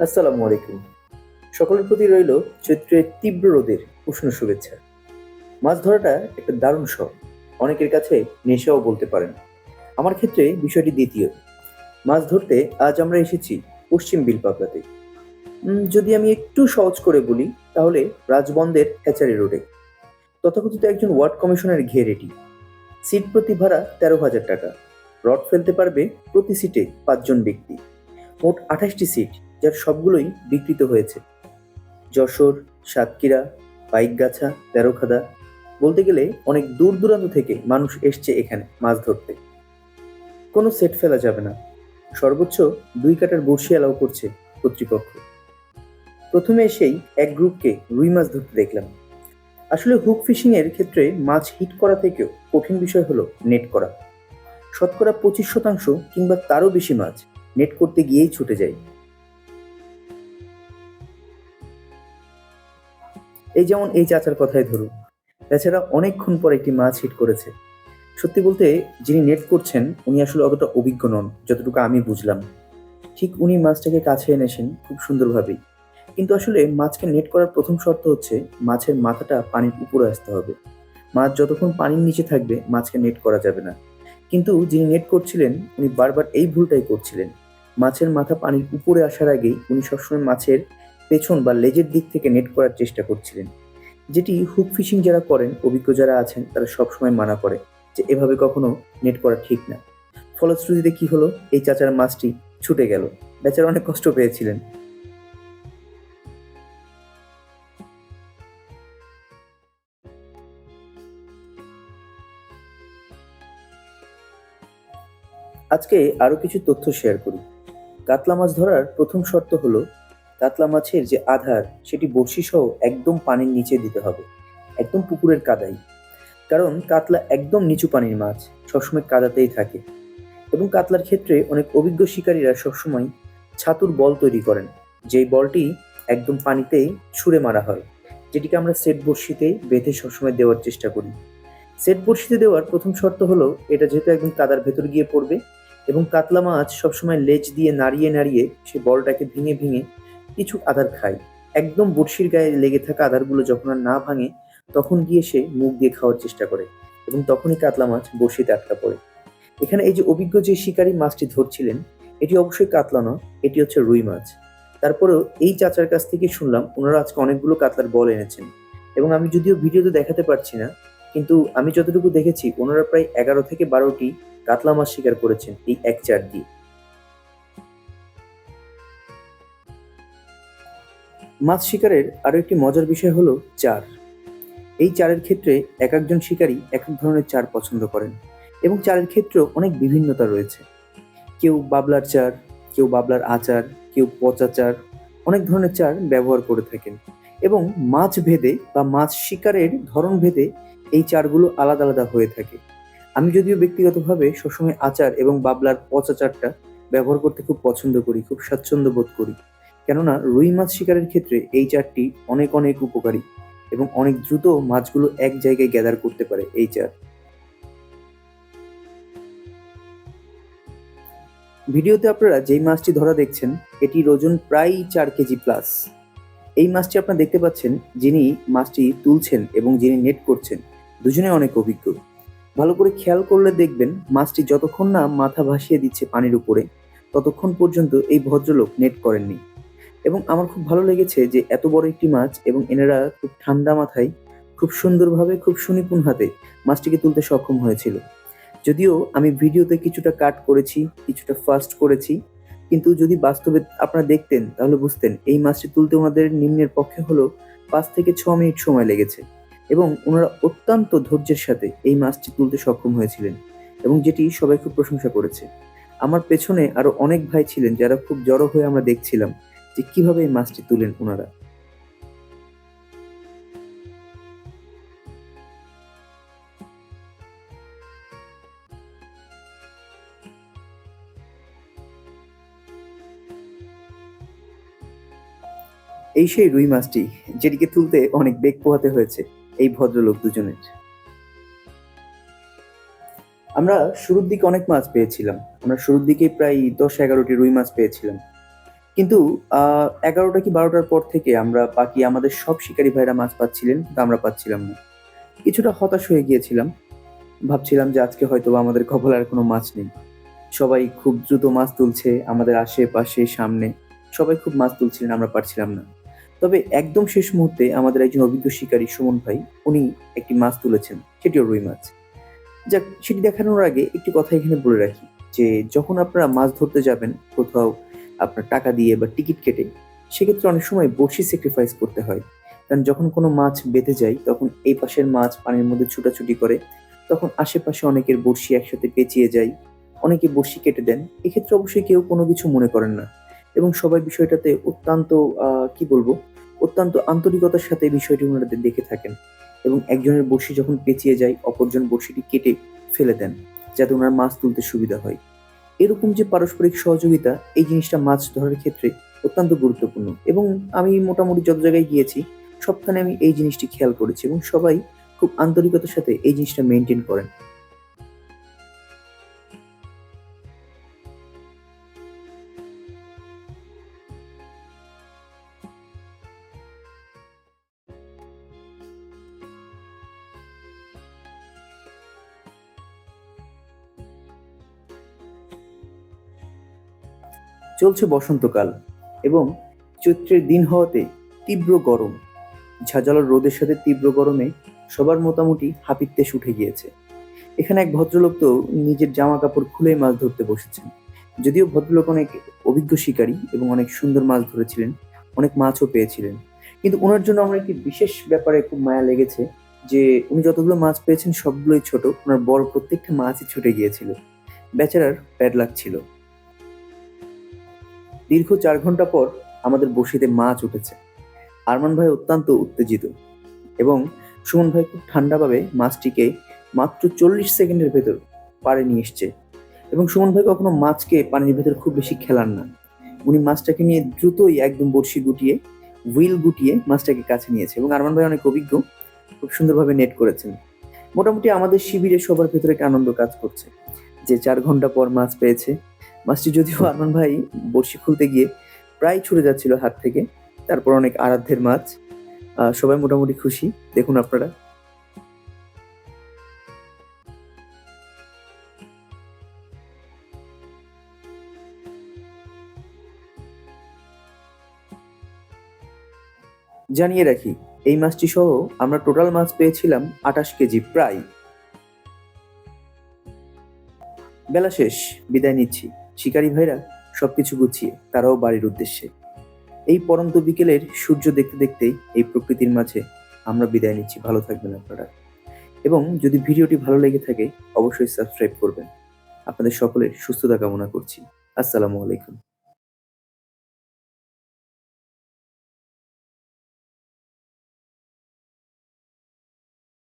আসসালামু আলাইকুম। সকলের প্রতি রইল চৈত্রের তীব্র রোদের উষ্ণ শুভেচ্ছা। মাছ ধরাটা একটা দারুণ শখ। অনেকের কাছে নেশাও বলতে পারেন। আমার ক্ষেত্রে বিষয়টি দ্বিতীয়। মাছ ধরতে আজ আমরা এসেছি পশ্চিম বিলপাবনাতে। যদি আমি একটু সহজ করে বলি তাহলে রাজবন্দের হ্যাচারি রোডে। তথাকথিত একজন ওয়ার্ড কমিশনের ঘের এটি। সিট প্রতি ভাড়া ১৩,০০০ টাকা। রড ফেলতে পারবে প্রতি সিটে ৫ জন ব্যক্তি। মোট ২৮টি সিট, যার সবগুলোই বিকৃত হয়েছে। যশোর, সাতক্ষীরা, পাইকগাছা, তেরোখাদা, বলতে গেলে অনেক দূর দূরান্ত থেকে মানুষ এসছে এখানে মাছ ধরতে। কোনো সেট ফেলা যাবে না, সর্বোচ্চ ২ কাটার বড়শি অ্যালাউ করছে কর্তৃপক্ষ। প্রথমে এসেই এক গ্রুপকে রুই মাছ ধরতে দেখলাম। আসলে হুক ফিশিং এর ক্ষেত্রে মাছ হিট করা থেকেও কঠিন বিষয় হলো নেট করা। শতকরা ২৫% কিংবা তারও বেশি মাছ নেট করতে গিয়েই ছুটে যায়। এই যেমন এই চাচার কথাই ধরুন, বেচারা অনেকক্ষণ পর একটি মাছ হিট করেছে। সত্যি বলতে, যিনি নেট করছেন উনি আসলে অতটা অভিজ্ঞ নন, যতটুকু আমি বুঝলাম। ঠিক উনি মাছটাকে কাছে এনেছেন খুব সুন্দরভাবেই। কিন্তু আসলে মাছকে নেট করার প্রথম শর্ত হচ্ছে মাছের মাথাটা পানির উপরে আসতে হবে। মাছ যতক্ষণ পানির নিচে থাকবে মাছকে নেট করা যাবে না। কিন্তু যিনি নেট করছিলেন উনি বারবার এই ভুলটাই করছিলেন। মাছের মাথা পানির উপরে আসার আগেই উনি সবসময় মাছের পেছন বা লেজের দিক থেকে নেট করার চেষ্টা করছিলেন। যেটি হুক ফিশিং যারা করেন, অভিজ্ঞ যারা আছেন, তারা সবসময় মানা করে যে এভাবে কখনো নেট করা ঠিক না। ফলশ্রুতিতে কি হলো, এই চাচার মাছটি ছুটে গেল। বেচারা অনেক কষ্ট পেয়েছিলেন। আজকে আরো কিছু তথ্য শেয়ার করি। কাতলা মাছ ধরার প্রথম শর্ত হলো কাতলা মাছের যে আধার সেটি বড়শি সহ একদম পানির নিচে দিতে হবে, একদম পুকুরের কাদায়। কারণ কাতলা একদম নিচু পানির মাছ, সবসময় কাদাতেই থাকে। এবং কাতলার ক্ষেত্রে অনেক অভিজ্ঞ শিকারীরা সবসময় ছাতুর বল তৈরি করেন, যেই বলটি একদম পানিতেই ছুঁড়ে মারা হয়, যেটিকে আমরা সেট বড়শিতে বেঁধে সবসময় দেওয়ার চেষ্টা করি। সেট বড়শিতে দেওয়ার প্রথম শর্ত হলো এটা যেহেতু একদম কাদার ভেতর গিয়ে পড়বে, এবং কাতলা মাছ সবসময় লেজ দিয়ে নাড়িয়ে নাড়িয়ে সে বলটাকে ভেঙে ভেঙে কিছু আধার খায়। একদম বড়শির গায়ে লেগে থাকা আধারগুলো যখন আর না ভাঙে, তখন গিয়ে সে মুখ দিয়ে খাওয়ার চেষ্টা করে, এবং তখনই কাতলা মাছ বড়শিতে আটকা পড়ে। এখানে এই যে অভিজ্ঞ যে শিকারী মাছটি ধরছিলেন, এটি অবশ্যই কাতলা নয়, এটি হচ্ছে রুই মাছ। তারপরেও এই চাচার কাছ থেকে শুনলাম ওনারা আজকে অনেকগুলো কাতলার বল এনেছেন। এবং আমি যদিও ভিডিওতে দেখাতে পারছি না, কিন্তু আমি যতটুকু দেখেছি ওনারা প্রায় ১১ থেকে ১২টি কাতলা মাছ শিকার করেছেন এই এক চার দিয়ে। মাছ শিকারের আরো একটি মজার বিষয় হলো চার। এই চারের ক্ষেত্রে এক একজন শিকারী এক এক ধরনের চার পছন্দ করেন, এবং চারের ক্ষেত্রেও অনেক বিভিন্নতা রয়েছে। কেউ বাবলার চার, কেউ বাবলার আচার, কেউ পচা চার, অনেক ধরনের চার ব্যবহার করে থাকেন। এবং মাছ ভেদে বা মাছ শিকারের ধরন ভেদে এই চারগুলো আলাদা আলাদা হয়ে থাকে। আমি যদিও ব্যক্তিগতভাবে সবসময় আচার এবং বাবলার পচা চারটা ব্যবহার করতে খুব পছন্দ করি, খুব স্বাচ্ছন্দ্য বোধ করি। কেননা রুই মাছ শিকারের ক্ষেত্রে এই চারটি অনেক অনেক উপকারী, এবং অনেক দ্রুত মাছগুলো এক জায়গায় গ্যাদার করতে পারে এই চার। ভিডিওতে আপনারা যেই মাছটি ধরা দেখছেন, এটির ওজন প্রায় ৪ কেজি প্লাস। এই মাছটি আপনারা দেখতে পাচ্ছেন, যিনি মাছটি তুলছেন এবং যিনি নেট করছেন, দুজনে অনেক অভিজ্ঞ। ভালো করে খেয়াল করলে দেখবেন মাছটি যতক্ষণ না মাথা ভাসিয়ে দিচ্ছে পানির উপরে, ততক্ষণ পর্যন্ত এই ভদ্রলোক নেট করেননি। এবং আমার খুব ভালো লেগেছে যে এত বড় একটি মাছ, এবং এনারা খুব ঠান্ডা মাথায়, খুব সুন্দরভাবে, খুব সুনিপুণ হাতে মাছটিকে তুলতে সক্ষম হয়েছিল। যদিও আমি ভিডিওতে কিছুটা কাট করেছি, কিছুটা ফাস্ট করেছি, কিন্তু যদি বাস্তবে আপনারা দেখতেন তাহলে বুঝতেন এই মাছটি তুলতে ওনাদের নিম্নের পক্ষে হলো ৫ থেকে ৬ মিনিট সময় লেগেছে। এবং ওনারা অত্যন্ত ধৈর্যের সাথে এই মাছটি তুলতে সক্ষম হয়েছিলেন, এবং যেটি সবাই খুব প্রশংসা করেছে। আমার পেছনে আরো অনেক ভাই ছিলেন যারা খুব জড়ো হয়ে আমরা দেখছিলাম যে কিভাবে এই মাছটি তুলেন ওনারা। এই সেই রুই মাছটি যেটিকে তুলতে অনেক বেগ পোহাতে হয়েছে এই ভদ্রলোক দুজনের। আমরা শুরুর দিকে অনেক মাছ পেয়েছিলাম। আমরা শুরুর দিকেই প্রায় ১০-১১টি রুই মাছ পেয়েছিলাম। কিন্তু ১১টা কি ১২টার পর থেকে আমরা বাকি আমাদের সব শিকারী ভাইরা মাছ পাচ্ছিলেন, কিন্তু আমরা পাচ্ছিলাম না। কিছুটা হতাশ হয়ে গিয়েছিলাম। ভাবছিলাম যে আজকে হয়তোবা আমাদের কপালে আর কোনো মাছ নেই। সবাই খুব দ্রুত মাছ তুলছে, আমাদের আশেপাশে, সামনে সবাই খুব মাছ তুলছিলেন, আমরা পারছিলাম না। তবে একদম শেষ মুহূর্তে আমাদের একজন অভিজ্ঞ শিকারী সুমন ভাই, উনি একটি মাছ তুলেছেন, সেটিও রুই মাছ। যাক, সেটি দেখানোর আগে একটি কথা এখানে বলে রাখি যে, যখন আপনারা মাছ ধরতে যাবেন কোথাও আপনার টাকা দিয়ে বা টিকিট কেটে, সেক্ষেত্রে অনেক সময় বড়শি স্যাক্রিফাইস করতে হয়। কারণ যখন কোনো মাছ বেঁধে যায়, তখন এই পাশের মাছ পানির মধ্যে ছুটাছুটি করে, তখন আশেপাশে অনেকের বড়শি একসাথে পেঁচিয়ে যায়, অনেকে বড়শি কেটে দেন। এক্ষেত্রে অবশ্যই কেউ কোনো কিছু মনে করেন না এবং সবাই বিষয়টাতে অত্যন্ত কি বলবো, অত্যন্ত আন্তরিকতার সাথে বিষয়টি ওনারা দেখে থাকেন এবং একজনের বড়শি যখন পেঁচিয়ে যায়, অপরজন বড়শিটি কেটে ফেলে দেন, যাতে উনার মাছ তুলতে সুবিধা হয়। এরকম যে পারস্পরিক সহযোগিতা, এই জিনিসটা মাছ ধরার ক্ষেত্রে অত্যন্ত গুরুত্বপূর্ণ এবং আমি মোটামুটি যত জায়গায় গিয়েছি, সবখানে আমি এই জিনিসটি খেয়াল করেছি এবং সবাই খুব আন্তরিকতার সাথে এই জিনিসটা মেইনটেইন করেন। চলছে বসন্তকাল এবং চৈত্রের দিন হওয়াতে তীব্র গরম, ঝাঁঝালো রোদের সাথে তীব্র গরমে সবার মোটামুটি হাঁপিত্তেশ উঠে গিয়েছে। এখানে এক ভদ্রলোক তো নিজের জামা কাপড় খুলেই মাছ ধরতে বসেছেন। যদিও ভদ্রলোক অনেক অভিজ্ঞ শিকারী এবং অনেক সুন্দর মাছ ধরেছিলেন, অনেক মাছও পেয়েছিলেন। কিন্তু উনার জন্য আমার একটি বিশেষ ব্যাপারে খুব মায়া লেগেছে যে, উনি যতগুলো মাছ পেয়েছেন সবগুলোই ছোট। উনার বড় প্রত্যেকটা মাছই ছুটে গিয়েছিল। বেচারার ব্যাড লাক ছিল। দীর্ঘ ৪ ঘন্টা পর আমাদের বড়শিতে মাছ উঠেছে। আরমান ভাই অত্যন্ত উত্তেজিত এবং সুমন ভাই খুব ঠান্ডাভাবে মাছটিকে মাত্র ৪০ সেকেন্ডের ভেতর পাড়ে নিয়ে এসছে এবং সুমন ভাই কখনো মাছকে পানির ভেতর খুব বেশি খেলান না। উনি মাছটাকে নিয়ে দ্রুতই একদম বড়শি গুটিয়ে, হুইল গুটিয়ে মাছটাকে কাছে নিয়েছে এবং আরমান ভাই অনেক অভিজ্ঞ, খুব সুন্দরভাবে নেট করেছেন। মোটামুটি আমাদের শিবিরে সবার ভেতরে একটা আনন্দ কাজ করছে যে ৪ ঘন্টা পর মাছ পেয়েছে। মাছটি যদিও আরমান ভাই বড়শি খুলতে গিয়ে প্রায় ছুটে যাচ্ছিল হাত থেকে। তারপর অনেক আরাধ্যের মাছ। সবাই মোটামুটি খুশি। দেখুন আপনারা। জানিয়ে রাখি, এই মাছটি সহ আমরা টোটাল মাছ পেয়েছিলাম ২৮ কেজি প্রায়। বেলা শেষ, বিদায় নিচ্ছি। শিকারী ভাইরা সবকিছু গুছিয়ে তারাও বাড়ির উদ্দেশ্যে। এই পড়ন্ত বিকেলের সূর্য দেখতে দেখতেই এই প্রকৃতির মাঝে আমরা বিদায় নিচ্ছি। ভালো থাকবেন আপনারা এবং যদি ভিডিওটি ভালো লেগে থাকে অবশ্যই সাবস্ক্রাইব করবেন। আপনাদের সকলের সুস্থতা কামনা করছি। আসসালামু আলাইকুম।